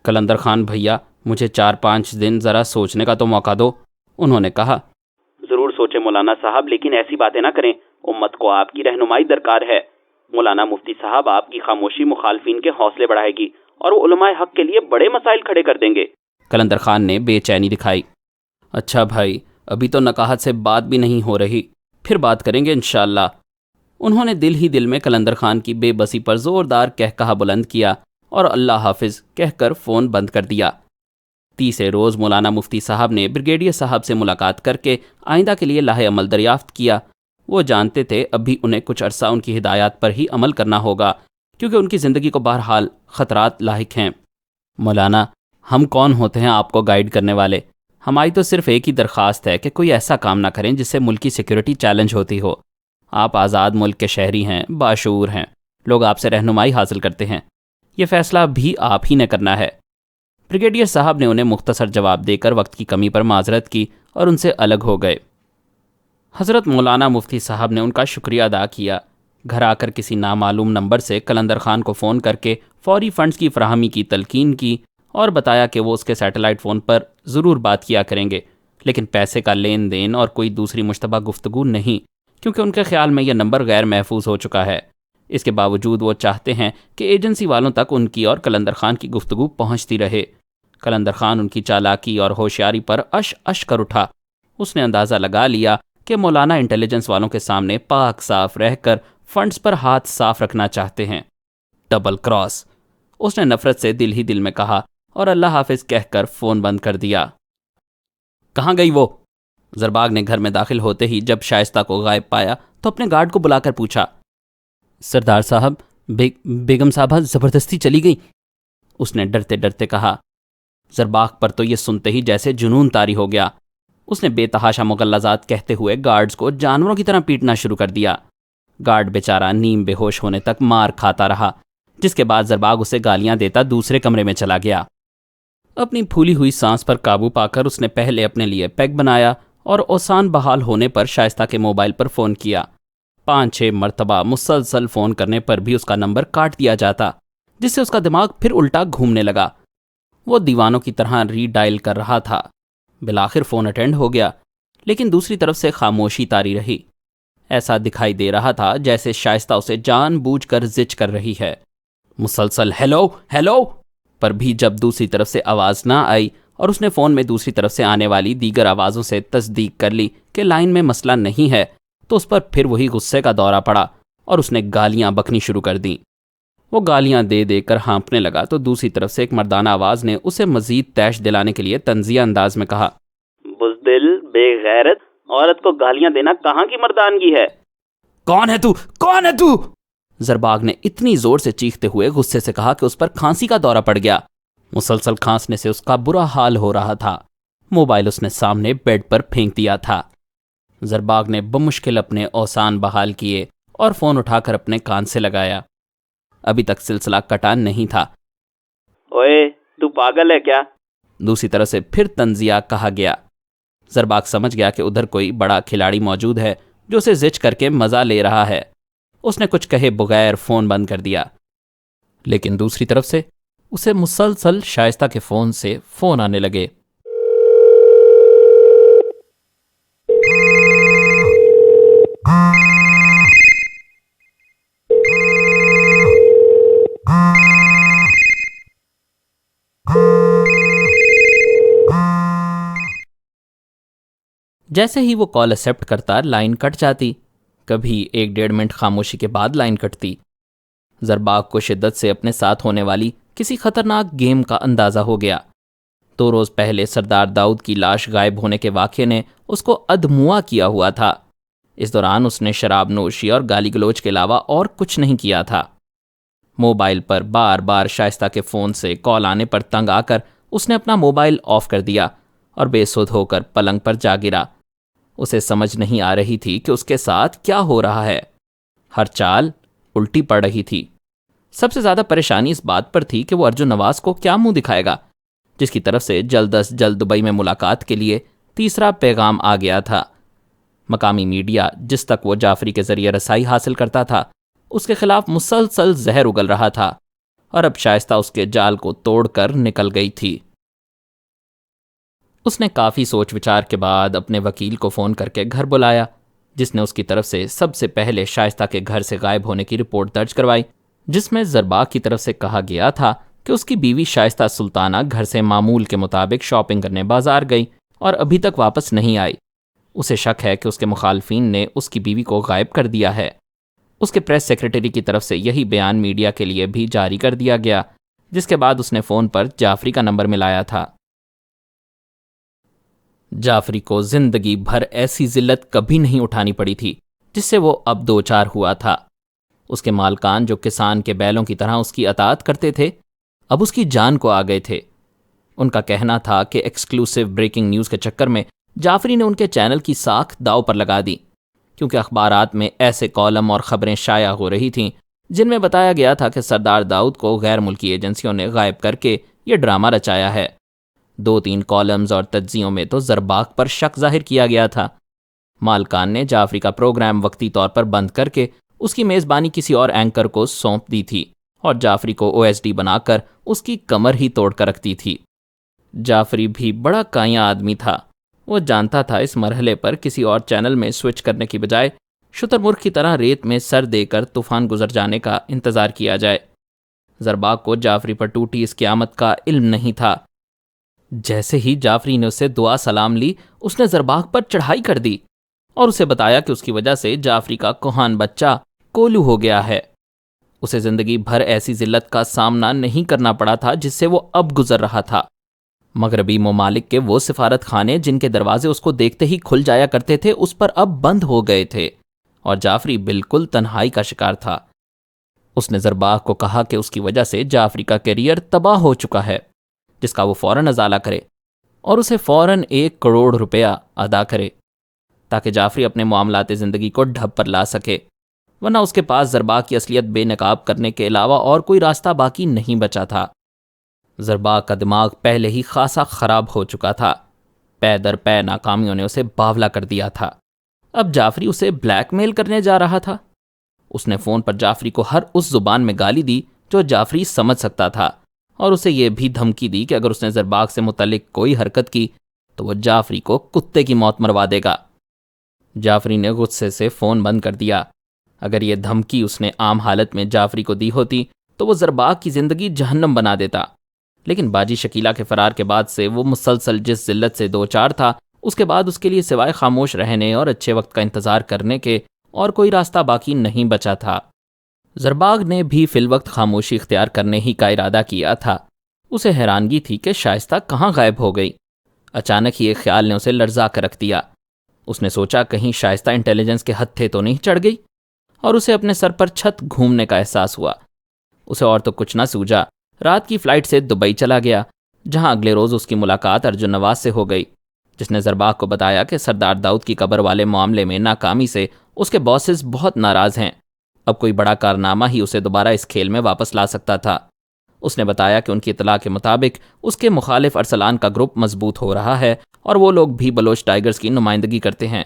قلندر خان بھیا، مجھے 4-5 دن ذرا سوچنے کا تو موقع دو، انہوں نے کہا۔ ضرور سوچیں مولانا صاحب، لیکن ایسی باتیں نہ کریں، امت کو آپ کی رہنمائی درکار ہے۔ مولانا مفتی صاحب، آپ کی خاموشی مخالفین کے حوصلے بڑھائے گی اور وہ علماء حق کے لیے بڑے مسائل کھڑے کر دیں گے۔ قلندر خان نے بے چینی دکھائی۔ اچھا بھائی، ابھی تو نقاہت سے بات بھی نہیں ہو رہی، پھر بات کریں گے انشاءاللہ۔ انہوں نے دل ہی دل میں قلندر خان کی بے بسی پر زوردار کہا بلند کیا اور اللہ حافظ کہہ کر فون بند کر دیا۔ تیسرے روز مولانا مفتی صاحب نے بریگیڈیئر صاحب سے ملاقات کر کے آئندہ کے لیے لاہ عمل دریافت کیا۔ وہ جانتے تھے اب بھی انہیں کچھ عرصہ ان کی ہدایات پر ہی عمل کرنا ہوگا، کیونکہ ان کی زندگی کو بہرحال خطرات لاحق ہیں۔ مولانا، ہم کون ہوتے ہیں آپ کو گائیڈ کرنے والے؟ ہماری تو صرف ایک ہی درخواست ہے کہ کوئی ایسا کام نہ کریں جس سے ملک کی سیکیورٹی چیلنج ہوتی ہو۔ آپ آزاد ملک کے شہری ہیں، باشعور ہیں، لوگ آپ سے رہنمائی حاصل کرتے ہیں، یہ فیصلہ بھی آپ ہی نے کرنا ہے۔ بریگیڈیئر صاحب نے انہیں مختصر جواب دے کر وقت کی کمی پر معذرت کی اور ان سے الگ ہو گئے۔ حضرت مولانا مفتی صاحب نے ان کا شکریہ ادا کیا۔ گھر آ کر کسی نامعلوم نمبر سے قلندر خان کو فون کر کے فوری فنڈز کی فراہمی کی تلقین کی اور بتایا کہ وہ اس کے سیٹلائٹ فون پر ضرور بات کیا کریں گے، لیکن پیسے کا لین دین اور کوئی دوسری مشتبہ گفتگو نہیں، کیونکہ ان کے خیال میں یہ نمبر غیر محفوظ ہو چکا ہے۔ اس کے باوجود وہ چاہتے ہیں کہ ایجنسی والوں تک ان کی اور قلندر خان کی گفتگو پہنچتی رہے۔ قلندر خان ان کی چالاکی اور ہوشیاری پر اش کر اٹھا۔ اس نے اندازہ لگا لیا کہ مولانا انٹیلیجنس والوں کے سامنے پاک صاف رہ کر فنڈز پر ہاتھ صاف رکھنا چاہتے ہیں۔ ڈبل کراس، اس نے نفرت سے دل ہی دل میں کہا اور اللہ حافظ کہہ کر فون بند کر دیا۔ کہاں گئی وہ؟ زرباغ نے گھر میں داخل ہوتے ہی جب شائستہ کو غائب پایا تو اپنے گارڈ کو بلا کر پوچھا۔ سردار صاحب، بیگم صاحبہ زبردستی چلی گئی، اس نے ڈرتے ڈرتے کہا۔ زرباغ پر تو یہ سنتے ہی جیسے جنون طاری ہو گیا۔ اس نے بے تحاشا مغلظات کہتے ہوئے گارڈز کو جانوروں کی طرح پیٹنا شروع کر دیا۔ گارڈ بیچارہ نیم بے ہوش ہونے تک مار کھاتا رہا، جس کے بعد زرباغ اسے گالیاں دیتا دوسرے کمرے میں چلا گیا۔ اپنی پھولی ہوئی سانس پر قابو پا کر اس نے پہلے اپنے لیے پیگ بنایا اور اوسان بحال ہونے پر شائستہ کے موبائل پر فون کیا۔ 5-6 مرتبہ مسلسل فون کرنے پر بھی اس کا نمبر کاٹ دیا جاتا، جس سے اس کا دماغ پھر الٹا گھومنے لگا۔ وہ دیوانوں کی طرح ری ڈائل کر رہا تھا۔ بالآخر فون اٹینڈ ہو گیا، لیکن دوسری طرف سے خاموشی طاری رہی۔ ایسا دکھائی دے رہا تھا جیسے شائستہ اسے جان بوجھ کر زچ کر رہی ہے۔ مسلسل ہیلو ہیلو پر بھی جب دوسری طرف سے آواز نہ آئی اور اس نے فون میں دوسری طرف سے آنے والی دیگر آوازوں سے تصدیق کر لی کہ لائن میں مسئلہ نہیں ہے، تو اس پر پھر وہی غصے کا دورہ پڑا اور اس نے گالیاں بکنی شروع کر دیں۔ وہ گالیاں دے دے کر ہانپنے لگا تو دوسری طرف سے ایک مردانہ آواز نے اسے مزید تیش دلانے کے لیے طنزیہ انداز میں کہا، بزدل، بے غیرت، عورت کو گالیاں دینا کہاں کی مردانگی ہے؟ کون ہے تو؟ کون ہے تو؟ زرباغ نے اتنی زور سے چیختے ہوئے غصے سے کہا کہ اس پر کھانسی کا دورہ پڑ گیا۔ مسلسل کھانسنے سے اس کا برا حال ہو رہا تھا۔ موبائل اس نے سامنے بیڈ پر پھینک دیا تھا۔ زرباغ نے بمشکل اپنے اوسان بحال کیے اور فون اٹھا کر اپنے کان سے لگایا۔ ابھی تک سلسلہ کٹا نہیں تھا۔ اوئے، تو پاگل ہے کیا؟ دوسری طرف سے پھر طنزیہ کہا گیا۔ زرباغ سمجھ گیا کہ ادھر کوئی بڑا کھلاڑی موجود ہے جو اسے زچ کر کے مزہ لے رہا ہے۔ اس نے کچھ کہے بغیر فون بند کر دیا، لیکن دوسری طرف سے اسے مسلسل شائستہ کے فون سے فون آنے لگے۔ جیسے ہی وہ کال ایکسیپٹ کرتا لائن کٹ جاتی، کبھی 1-1.5 منٹ خاموشی کے بعد لائن کٹتی۔ زرباغ کو شدت سے اپنے ساتھ ہونے والی کسی خطرناک گیم کا اندازہ ہو گیا۔ 2 روز پہلے سردار داؤد کی لاش غائب ہونے کے واقعے نے اس کو ادموا کیا ہوا تھا۔ اس دوران اس نے شراب نوشی اور گالی گلوچ کے علاوہ اور کچھ نہیں کیا تھا۔ موبائل پر بار بار شائستہ کے فون سے کال آنے پر تنگ آ کر اس نے اپنا موبائل آف کر دیا اور بے سدھ ہو کر پلنگ پر جا گرا۔ اسے سمجھ نہیں آ رہی تھی کہ اس کے ساتھ کیا ہو رہا ہے۔ ہر چال الٹی پڑ رہی تھی۔ سب سے زیادہ پریشانی اس بات پر تھی کہ وہ ارجن نواز کو کیا منہ دکھائے گا، جس کی طرف سے جلد از جلد دبئی میں ملاقات کے لیے تیسرا پیغام آ گیا تھا۔ مقامی میڈیا جس تک وہ جعفری کے ذریعے رسائی حاصل کرتا تھا، اس کے خلاف مسلسل زہر اگل رہا تھا، اور اب شائستہ اس کے جال کو توڑ کر نکل گئی تھی۔ اس نے کافی سوچ وچار کے بعد اپنے وکیل کو فون کر کے گھر بلایا، جس نے اس کی طرف سے سب سے پہلے شائستہ کے گھر سے غائب ہونے کی رپورٹ درج کروائی، جس میں زرباغ کی طرف سے کہا گیا تھا کہ اس کی بیوی شائستہ سلطانہ گھر سے معمول کے مطابق شاپنگ کرنے بازار گئی اور ابھی تک واپس نہیں آئی۔ اسے شک ہے کہ اس کے مخالفین نے اس کی بیوی کو غائب کر دیا ہے۔ اس کے پریس سیکرٹری کی طرف سے یہی بیان میڈیا کے لیے بھی جاری کر دیا گیا، جس کے بعد اس نے فون پر جعفری کا نمبر ملایا تھا۔ جعفری کو زندگی بھر ایسی ذلت کبھی نہیں اٹھانی پڑی تھی جس سے وہ اب دو چار ہوا تھا۔ اس کے مالکان جو کسان کے بیلوں کی طرح اس کی اطاعت کرتے تھے اب اس کی جان کو آ گئے تھے۔ ان کا کہنا تھا کہ ایکسکلوسیو بریکنگ نیوز کے چکر میں جعفری نے ان کے چینل کی ساکھ داؤ پر لگا دی، کیونکہ اخبارات میں ایسے کالم اور خبریں شائع ہو رہی تھیں جن میں بتایا گیا تھا کہ سردار داؤد کو غیر ملکی ایجنسیوں نے غائب کر کے یہ ڈرامہ رچایا ہے۔ 2-3 کالمز اور تجزیوں میں تو زرباق پر شک ظاہر کیا گیا تھا۔ مالکان نے جعفری کا پروگرام وقتی طور پر بند کر کے اس کی میزبانی کسی اور اینکر کو سونپ دی تھی اور جعفری کو OSD بنا کر اس کی کمر ہی توڑ کر رکھتی تھی۔ جعفری بھی بڑا کائیاں آدمی تھا۔ وہ جانتا تھا اس مرحلے پر کسی اور چینل میں سوئچ کرنے کی بجائے شتر مرغ کی طرح ریت میں سر دے کر طوفان گزر جانے کا انتظار کیا جائے۔ زرباق کو جعفری پر ٹوٹی اس قیامت کا علم نہیں تھا۔ جیسے ہی جعفری نے اسے دعا سلام لی، اس نے زرباق پر چڑھائی کر دی اور اسے بتایا کہ اس کی وجہ سے جعفری کا کوہان بچہ کولو ہو گیا ہے۔ اسے زندگی بھر ایسی ذلت کا سامنا نہیں کرنا پڑا تھا جس سے وہ اب گزر رہا تھا۔ مغربی ممالک کے وہ سفارت خانے جن کے دروازے اس کو دیکھتے ہی کھل جایا کرتے تھے اس پر اب بند ہو گئے تھے اور جعفری بالکل تنہائی کا شکار تھا۔ اس نے زرباق کو کہا کہ اس کی وجہ سے جعفری کا کیریئر تباہ ہو چکا ہے، جس کا وہ فوراً ازالہ کرے اور اسے فوراً 1 کروڑ روپیہ ادا کرے تاکہ جعفری اپنے معاملات زندگی کو ڈھب پر لا سکے، ورنہ اس کے پاس زرباق کی اصلیت بے نقاب کرنے کے علاوہ اور کوئی راستہ باقی نہیں بچا تھا۔ زرباق کا دماغ پہلے ہی خاصا خراب ہو چکا تھا۔ پے در پے ناکامیوں نے اسے باولا کر دیا تھا۔ اب جعفری اسے بلیک میل کرنے جا رہا تھا۔ اس نے فون پر جعفری کو ہر اس زبان میں گالی دی جو جعفری سمجھ سکتا تھا، اور اسے یہ بھی دھمکی دی کہ اگر اس نے زرباق سے متعلق کوئی حرکت کی تو وہ جعفری کو کتے کی موت مروا دے گا۔ جعفری نے غصے سے فون بند کر دیا۔ اگر یہ دھمکی اس نے عام حالت میں جعفری کو دی ہوتی تو وہ زرباق کی زندگی جہنم بنا دیتا، لیکن باجی شکیلہ کے فرار کے بعد سے وہ مسلسل جس ذلت سے دوچار تھا، اس کے بعد اس کے لیے سوائے خاموش رہنے اور اچھے وقت کا انتظار کرنے کے اور کوئی راستہ باقی نہیں بچا تھا۔ زرباق نے بھی فی الوقت خاموشی اختیار کرنے ہی کا ارادہ کیا تھا۔ اسے حیرانگی تھی کہ شائستہ کہاں غائب ہو گئی۔ اچانک ہی ایک خیال نے اسے لرزا کر رکھ دیا۔ اس نے سوچا کہیں شائستہ انٹیلیجنس کے ہتھے تو نہیں چڑھ گئی، اور اسے اپنے سر پر چھت گھومنے کا احساس ہوا۔ اسے اور تو کچھ نہ سوجا، رات کی فلائٹ سے دبئی چلا گیا، جہاں اگلے روز اس کی ملاقات ارجن نواز سے ہو گئی، جس نے زرباق کو بتایا کہ سردار داؤد کی قبر والے معاملے میں ناکامی سے اس کے باسز بہت ناراض ہیں۔ اب کوئی بڑا کارنامہ ہی اسے دوبارہ اس کھیل میں واپس لا سکتا تھا۔ اس نے بتایا کہ ان کی اطلاع کے مطابق اس کے مخالف ارسلان کا گروپ مضبوط ہو رہا ہے اور وہ لوگ بھی بلوچ ٹائیگرز کی نمائندگی کرتے ہیں۔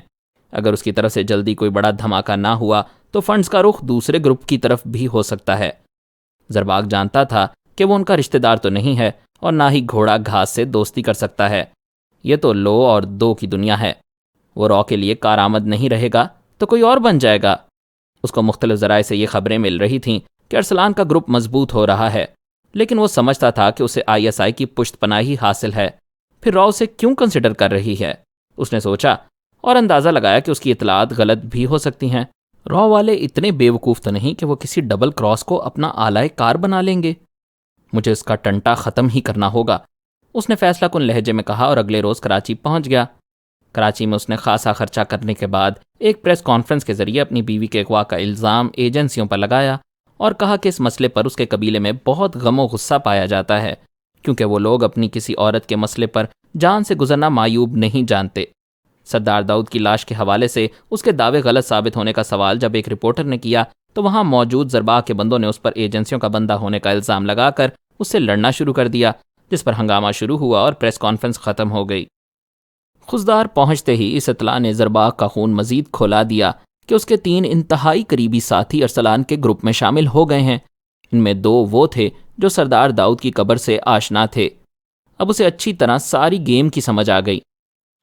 اگر اس کی طرف سے جلدی کوئی بڑا دھماکہ نہ ہوا تو فنڈز کا رخ دوسرے گروپ کی طرف بھی ہو سکتا ہے۔ زرباق جانتا تھا کہ وہ ان کا رشتہ دار تو نہیں ہے اور نہ ہی گھوڑا گھاس سے دوستی کر سکتا ہے۔ یہ تو لو اور دو کی دنیا ہے۔ وہ رو کے لیے کارآمد نہیں رہے گا تو کوئی اور بن جائے گا۔ اس کو مختلف ذرائع سے یہ خبریں مل رہی تھیں کہ ارسلان کا گروپ مضبوط ہو رہا ہے، لیکن وہ سمجھتا تھا کہ اسے ISI کی پشت پناہی حاصل ہے، پھر رو اسے کیوں کنسیڈر کر رہی ہے؟ اس نے سوچا اور اندازہ لگایا کہ اس کی اطلاعات غلط بھی ہو سکتی ہیں۔ رو والے اتنے بے وقوف تو نہیں کہ وہ کسی ڈبل کراس کو اپنا آلائے کار بنا لیں گے۔ مجھے اس کا ٹنٹا ختم ہی کرنا ہوگا، اس نے فیصلہ کن لہجے میں کہا، اور اگلے روز کراچی پہنچ گیا۔ کراچی میں اس نے خاصا خرچہ کرنے کے بعد ایک پریس کانفرنس کے ذریعے اپنی بیوی کے اغوا کا الزام ایجنسیوں پر لگایا اور کہا کہ اس مسئلے پر اس کے قبیلے میں بہت غم و غصہ پایا جاتا ہے، کیونکہ وہ لوگ اپنی کسی عورت کے مسئلے پر جان سے گزرنا معیوب نہیں جانتے۔ سردار داؤد کی لاش کے حوالے سے اس کے دعوے غلط ثابت ہونے کا سوال جب ایک رپورٹر نے کیا تو وہاں موجود زرباق کے بندوں نے اس پر ایجنسیوں کا بندہ ہونے کا الزام لگا کر اس سے لڑنا شروع کر دیا، جس پر ہنگامہ شروع ہوا اور پریس کانفرنس ختم ہو گئی۔ خضدار پہنچتے ہی اس اطلاع نے زرباق کا خون مزید کھولا دیا کہ اس کے 3 انتہائی قریبی ساتھی ارسلان کے گروپ میں شامل ہو گئے ہیں۔ ان میں 2 وہ تھے جو سردار داؤد کی قبر سے آشنا تھے۔ اب اسے اچھی طرح ساری گیم کی سمجھ آ گئی۔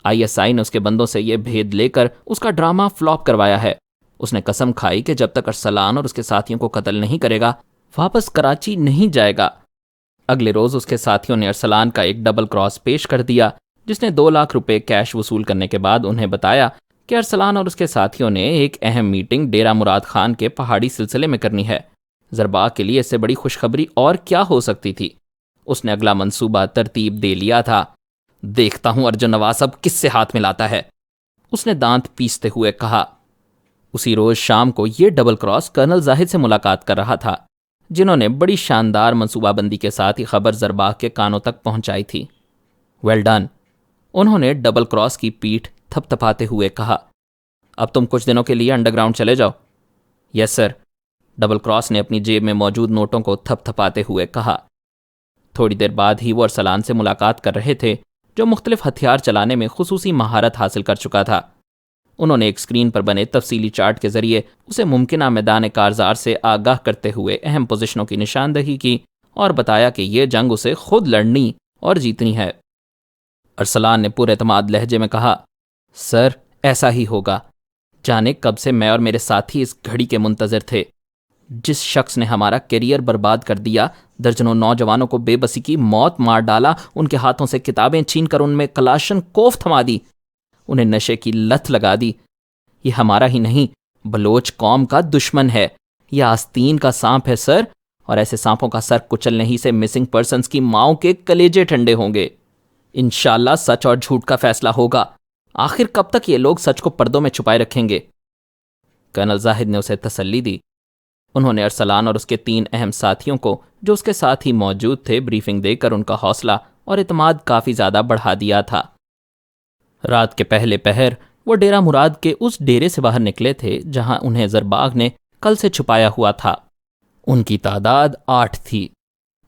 ISI نے اس کے بندوں سے یہ بھید لے کر اس کا ڈرامہ فلاپ کروایا ہے۔ اس نے قسم کھائی کہ جب تک ارسلان اور اس کے ساتھیوں کو قتل نہیں کرے گا واپس کراچی نہیں جائے گا۔ اگلے روز اس کے ساتھیوں نے ارسلان کا ایک ڈبل کراس پیش کر دیا، جس نے 2 لاکھ روپے کیش وصول کرنے کے بعد انہیں بتایا کہ ارسلان اور اس کے ساتھیوں نے ایک اہم میٹنگ ڈیرہ مراد خان کے پہاڑی سلسلے میں کرنی ہے۔ زرباق کے لیے اس سے بڑی خوشخبری اور کیا ہو سکتی تھی؟ اس نے اگلا منصوبہ ترتیب دے لیا تھا۔ دیکھتا ہوں ارجن نواز اب کس سے ہاتھ ملاتا ہے، اس نے دانت پیستے ہوئے کہا۔ اسی روز شام کو یہ ڈبل کراس کرنل زاہد سے ملاقات کر رہا تھا، جنہوں نے بڑی شاندار منصوبہ بندی کے ساتھ یہ خبر زرباغ کے کانوں تک پہنچائی تھی۔ ویل ڈن، انہوں نے ڈبل کراس کی پیٹھ تھپ تھپاتے ہوئے کہا۔ اب تم کچھ دنوں کے لیے انڈر گراؤنڈ چلے جاؤ۔ یس سر، ڈبل کراس نے اپنی جیب میں موجود نوٹوں کو تھپ تھپاتے ہوئے کہا۔ تھوڑی دیر بعد ہی وہ ارسلان سے ملاقات کر رہے تھے، جو مختلف ہتھیار چلانے میں خصوصی مہارت حاصل کر چکا تھا۔ انہوں نے ایک اسکرین پر بنے تفصیلی چارٹ کے ذریعے اسے ممکنہ میدان کارزار سے آگاہ کرتے ہوئے اہم پوزیشنوں کی نشاندہی کی اور بتایا کہ یہ جنگ اسے خود لڑنی اور جیتنی ہے۔ ارسلان نے پورے اعتماد لہجے میں کہا، سر ایسا ہی ہوگا۔ جانے کب سے میں اور میرے ساتھی اس گھڑی کے منتظر تھے۔ جس شخص نے ہمارا کیریئر برباد کر دیا، درجنوں نوجوانوں کو بے بسی کی موت مار ڈالا، ان کے ہاتھوں سے کتابیں چھین کر ان میں کلاشن کوف تھما دی، انہیں نشے کی لت لگا دی، یہ ہمارا ہی نہیں بلوچ قوم کا دشمن ہے، یہ آستین کا سانپ ہے سر، اور ایسے سانپوں کا سر کچلنے ہی سے مسنگ پرسنز کی ماؤں کے کلیجے ٹھنڈے ہوں گے۔ انشاءاللہ سچ اور جھوٹ کا فیصلہ ہوگا۔ آخر کب تک یہ لوگ سچ کو پردوں میں چھپائے رکھیں گے؟ کرنل زاہد نے اسے تسلی دی۔ انہوں نے ارسلان اور اس کے 3 اہم ساتھیوں کو جو اس کے ساتھ ہی موجود تھے بریفنگ دے کر ان کا حوصلہ اور اعتماد کافی زیادہ بڑھا دیا تھا۔ رات کے پہلے پہر وہ ڈیرہ مراد کے اس ڈیرے سے باہر نکلے تھے جہاں انہیں زرباغ نے کل سے چھپایا ہوا تھا۔ ان کی تعداد 8 تھی،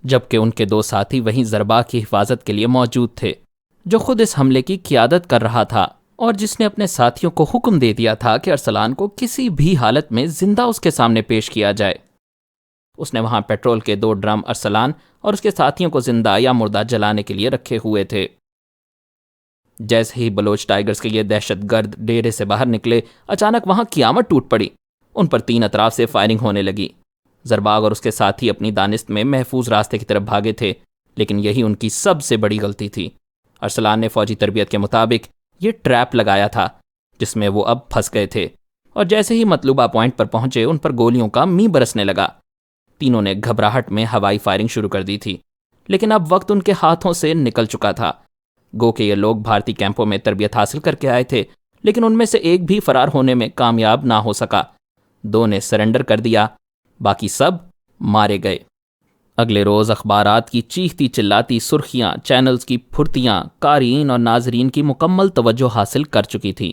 جبکہ ان کے 2 ساتھی وہیں زرباغ کی حفاظت کے لیے موجود تھے، جو خود اس حملے کی قیادت کر رہا تھا اور جس نے اپنے ساتھیوں کو حکم دے دیا تھا کہ ارسلان کو کسی بھی حالت میں زندہ اس کے سامنے پیش کیا جائے۔ اس نے وہاں پیٹرول کے 2 ڈرم ارسلان اور اس کے ساتھیوں کو زندہ یا مردہ جلانے کے لیے رکھے ہوئے تھے۔ جیسے ہی بلوچ ٹائیگرز کے یہ دہشت گرد ڈیرے سے باہر نکلے، اچانک وہاں قیامت ٹوٹ پڑی۔ ان پر 3 اطراف سے فائرنگ ہونے لگی۔ زرباغ اور اس کے ساتھی اپنی دانست میں محفوظ راستے کی طرف بھاگے تھے، لیکن یہی ان کی سب سے بڑی غلطی تھی۔ ارسلان نے فوجی تربیت کے مطابق یہ ٹریپ لگایا تھا جس میں وہ اب پھنس گئے تھے، اور جیسے ہی مطلوبہ پوائنٹ پر پہنچے ان پر گولیوں کا می برسنے لگا۔ تینوں نے گھبراہٹ میں ہوائی فائرنگ شروع کر دی تھی، لیکن اب وقت ان کے ہاتھوں سے نکل چکا تھا۔ گو کہ یہ لوگ بھارتی کیمپوں میں تربیت حاصل کر کے آئے تھے، لیکن ان میں سے ایک بھی فرار ہونے میں کامیاب نہ ہو سکا۔ 2 نے سرنڈر کر دیا، باقی سب مارے گئے۔ اگلے روز اخبارات کی چیختی چلاتی سرخیاں چینلز کی پھرتیاں قارئین اور ناظرین کی مکمل توجہ حاصل کر چکی تھی،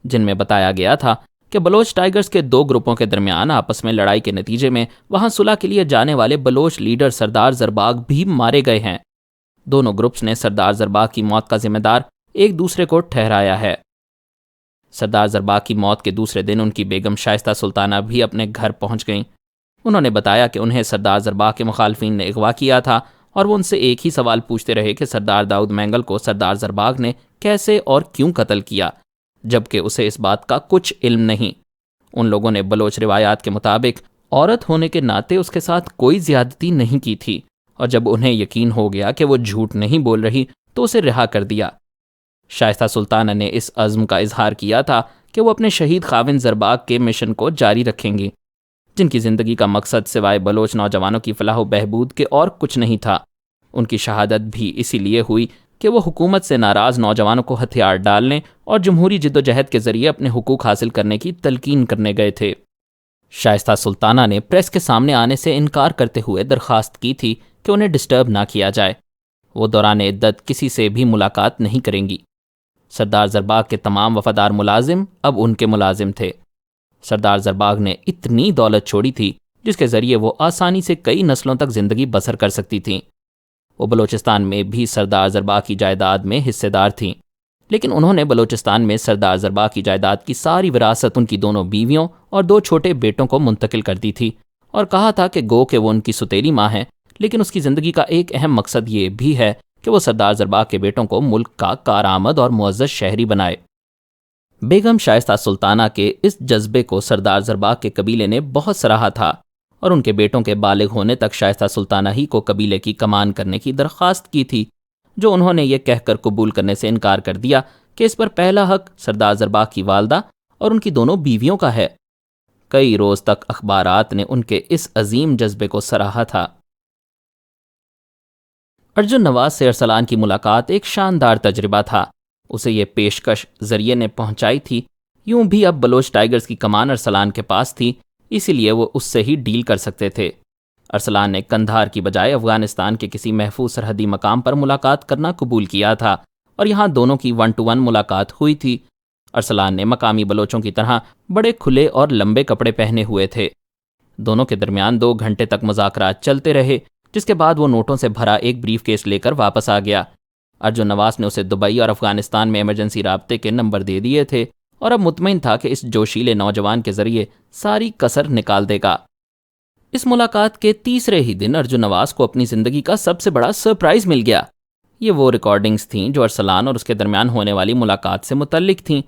جن میں بتایا گیا تھا کہ بلوچ ٹائیگرز کے 2 گروپوں کے درمیان آپس میں لڑائی کے نتیجے میں وہاں صلح کے لیے جانے والے بلوچ لیڈر سردار زرباغ بھی مارے گئے ہیں۔ دونوں گروپس نے سردار زرباغ کی موت کا ذمہ دار ایک دوسرے کو ٹھہرایا ہے۔ سردار زرباغ کی موت کے دوسرے دن ان کی بیگم شائستہ سلطانہ بھی اپنے گھر پہنچ گئیں۔ انہوں نے بتایا کہ انہیں سردار زرباغ کے مخالفین نے اغوا کیا تھا، اور وہ ان سے ایک ہی سوال پوچھتے رہے کہ سردار داؤد مینگل کو سردار زرباغ نے کیسے اور کیوں قتل کیا، جبکہ اسے اس بات کا کچھ علم نہیں۔ ان لوگوں نے بلوچ روایات کے مطابق عورت ہونے کے ناطے اس کے ساتھ کوئی زیادتی نہیں کی تھی، اور جب انہیں یقین ہو گیا کہ وہ جھوٹ نہیں بول رہی تو اسے رہا کر دیا۔ شائستہ سلطانہ نے اس عزم کا اظہار کیا تھا کہ وہ اپنے شہید خاوند زرباغ کے مشن کو جاری رکھیں گی، جن کی زندگی کا مقصد سوائے بلوچ نوجوانوں کی فلاح و بہبود کے اور کچھ نہیں تھا۔ ان کی شہادت بھی اسی لیے ہوئی کہ وہ حکومت سے ناراض نوجوانوں کو ہتھیار ڈالنے اور جمہوری جدوجہد کے ذریعے اپنے حقوق حاصل کرنے کی تلقین کرنے گئے تھے۔ شائستہ سلطانہ نے پریس کے سامنے آنے سے انکار کرتے ہوئے درخواست کی تھی کہ انہیں ڈسٹرب نہ کیا جائے۔ وہ دوران عدت کسی سے بھی ملاقات نہیں کریں گی۔ سردار زرباغ کے تمام وفادار ملازم اب ان کے ملازم تھے۔ سردار زرباغ نے اتنی دولت چھوڑی تھی جس کے ذریعے وہ آسانی سے کئی نسلوں تک زندگی بسر کر سکتی تھیں۔ وہ بلوچستان میں بھی سردار زرباغ کی جائیداد میں حصے دار تھیں، لیکن انہوں نے بلوچستان میں سردار زرباغ کی جائیداد کی ساری وراثت ان کی دونوں بیویوں اور 2 چھوٹے بیٹوں کو منتقل کر دی تھی، اور کہا تھا کہ گو کہ وہ ان کی ستیلی ماں ہیں، لیکن اس کی زندگی کا ایک اہم مقصد یہ بھی ہے کہ وہ سردار زرباغ کے بیٹوں کو ملک کا کارآمد اور معزز شہری بنائے۔ بیگم شائستہ سلطانہ کے اس جذبے کو سردار زرباغ کے قبیلے نے بہت سراہا تھا، اور ان کے بیٹوں کے بالغ ہونے تک شائستہ سلطانہ ہی کو قبیلے کی کمان کرنے کی درخواست کی تھی، جو انہوں نے یہ کہہ کر قبول کرنے سے انکار کر دیا کہ اس پر پہلا حق سردار زرباغ کی والدہ اور ان کی دونوں بیویوں کا ہے۔ کئی روز تک اخبارات نے ان کے اس عظیم جذبے کو سراہا تھا۔ ارجن نواز سے ارسلان کی ملاقات ایک شاندار تجربہ تھا۔ اسے یہ پیشکش ذریعے نے پہنچائی تھی، یوں بھی اب بلوچ ٹائیگرز کی کمان ارسلان کے پاس تھی، اسی لیے وہ اس سے ہی ڈیل کر سکتے تھے۔ ارسلان نے قندھار کی بجائے افغانستان کے کسی محفوظ سرحدی مقام پر ملاقات کرنا قبول کیا تھا، اور یہاں دونوں کی 1 to 1 ملاقات ہوئی تھی۔ ارسلان نے مقامی بلوچوں کی طرح بڑے کھلے اور لمبے کپڑے پہنے ہوئے تھے۔ دونوں کے درمیان 2 گھنٹے تک مذاکرات چلتے رہے، جس کے بعد وہ نوٹوں سے بھرا ایک بریف کیس لے کر واپس آ گیا۔ ارجن نواز نے اسے دبئی اور افغانستان میں ایمرجنسی رابطے کے نمبر دے دیے تھے، اور اب مطمئن تھا کہ اس جوشیلے نوجوان کے ذریعے ساری کسر نکال دے گا۔ اس ملاقات کے تیسرے ہی دن ارجن نواز کو اپنی زندگی کا سب سے بڑا سرپرائز مل گیا۔ یہ وہ ریکارڈنگز تھیں جو ارسلان اور اس کے درمیان ہونے والی ملاقات سے متعلق تھیں،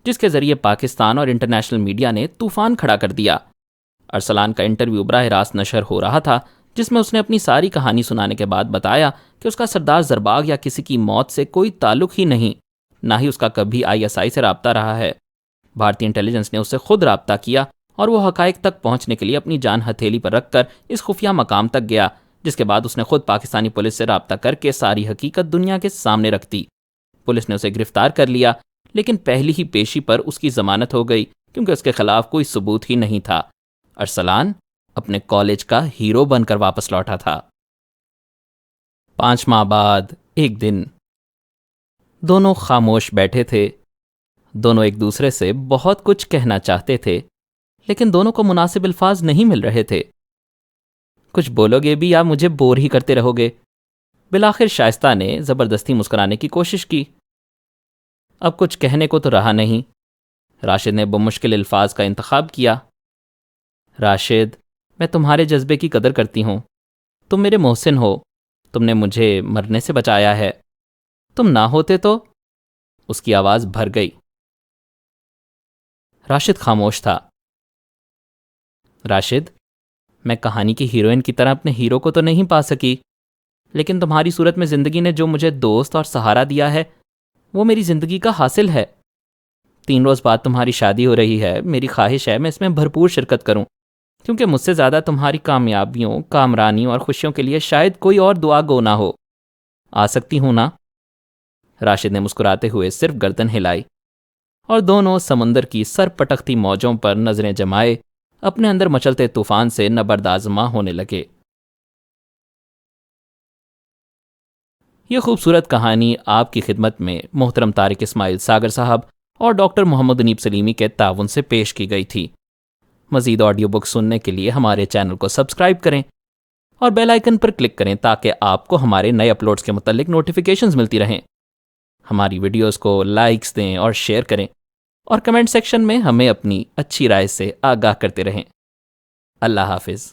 جس کے ذریعے پاکستان اور انٹرنیشنل میڈیا نے طوفان کھڑا کر دیا۔ ارسلان کا انٹرویو براہ راست نشر ہو رہا تھا، جس میں اس نے اپنی ساری کہانی سنانے کے بعد بتایا کہ اس کا سردار زرباغ یا کسی کی موت سے کوئی تعلق ہی نہیں، نہ ہی اس کا کبھی ISI سے رابطہ رہا ہے۔ بھارتی انٹیلیجنس نے اس سے خود رابطہ کیا، اور وہ حقائق تک پہنچنے کے لیے اپنی جان ہتھیلی پر رکھ کر اس خفیہ مقام تک گیا، جس کے بعد اس نے خود پاکستانی پولیس سے رابطہ کر کے ساری حقیقت دنیا کے سامنے رکھ دی۔ پولیس نے اسے گرفتار کر لیا، لیکن پہلی ہی پیشی پر اس کی ضمانت ہو گئی، کیونکہ اس کے خلاف کوئی ثبوت ہی نہیں تھا۔ ارسلان اپنے کالج کا ہیرو بن کر واپس لوٹا تھا۔ 5 ماہ بعد ایک دن دونوں خاموش بیٹھے تھے۔ دونوں ایک دوسرے سے بہت کچھ کہنا چاہتے تھے، لیکن دونوں کو مناسب الفاظ نہیں مل رہے تھے۔ کچھ بولو گے بھی یا مجھے بور ہی کرتے رہو گے؟ بالآخر شائستہ نے زبردستی مسکرانے کی کوشش کی۔ اب کچھ کہنے کو تو رہا نہیں۔ راشد نے بمشکل الفاظ کا انتخاب کیا۔ راشد، میں تمہارے جذبے کی قدر کرتی ہوں۔ تم میرے محسن ہو، تم نے مجھے مرنے سے بچایا ہے۔ تم نہ ہوتے تو… اس کی آواز بھر گئی۔ راشد خاموش تھا۔ راشد، میں کہانی کی ہیروئن کی طرح اپنے ہیرو کو تو نہیں پا سکی، لیکن تمہاری صورت میں زندگی نے جو مجھے دوست اور سہارا دیا ہے، وہ میری زندگی کا حاصل ہے۔ 3 روز بعد تمہاری شادی ہو رہی ہے، میری خواہش ہے میں اس میں بھرپور شرکت کروں، کیونکہ مجھ سے زیادہ تمہاری کامیابیوں، کامرانیوں اور خوشیوں کے لیے شاید کوئی اور دعا گو نہ ہو۔ آ سکتی ہوں نا؟ راشد نے مسکراتے ہوئے صرف گردن ہلائی، اور دونوں سمندر کی سر پٹکتی موجوں پر نظریں جمائے اپنے اندر مچلتے طوفان سے نبردآزما ہونے لگے۔ یہ خوبصورت کہانی آپ کی خدمت میں محترم طارق اسماعیل ساگر صاحب اور ڈاکٹر محمد انیب سلیمی کے تعاون سے پیش کی گئی تھی۔ مزید آڈیو بک سننے کے لیے ہمارے چینل کو سبسکرائب کریں اور بیل آئیکن پر کلک کریں تاکہ آپ کو ہمارے نئے اپلوڈز کے متعلق نوٹیفیکیشنز ملتی رہیں۔ ہماری ویڈیوز کو لائکس دیں اور شیئر کریں، اور کمنٹ سیکشن میں ہمیں اپنی اچھی رائے سے آگاہ کرتے رہیں۔ اللہ حافظ۔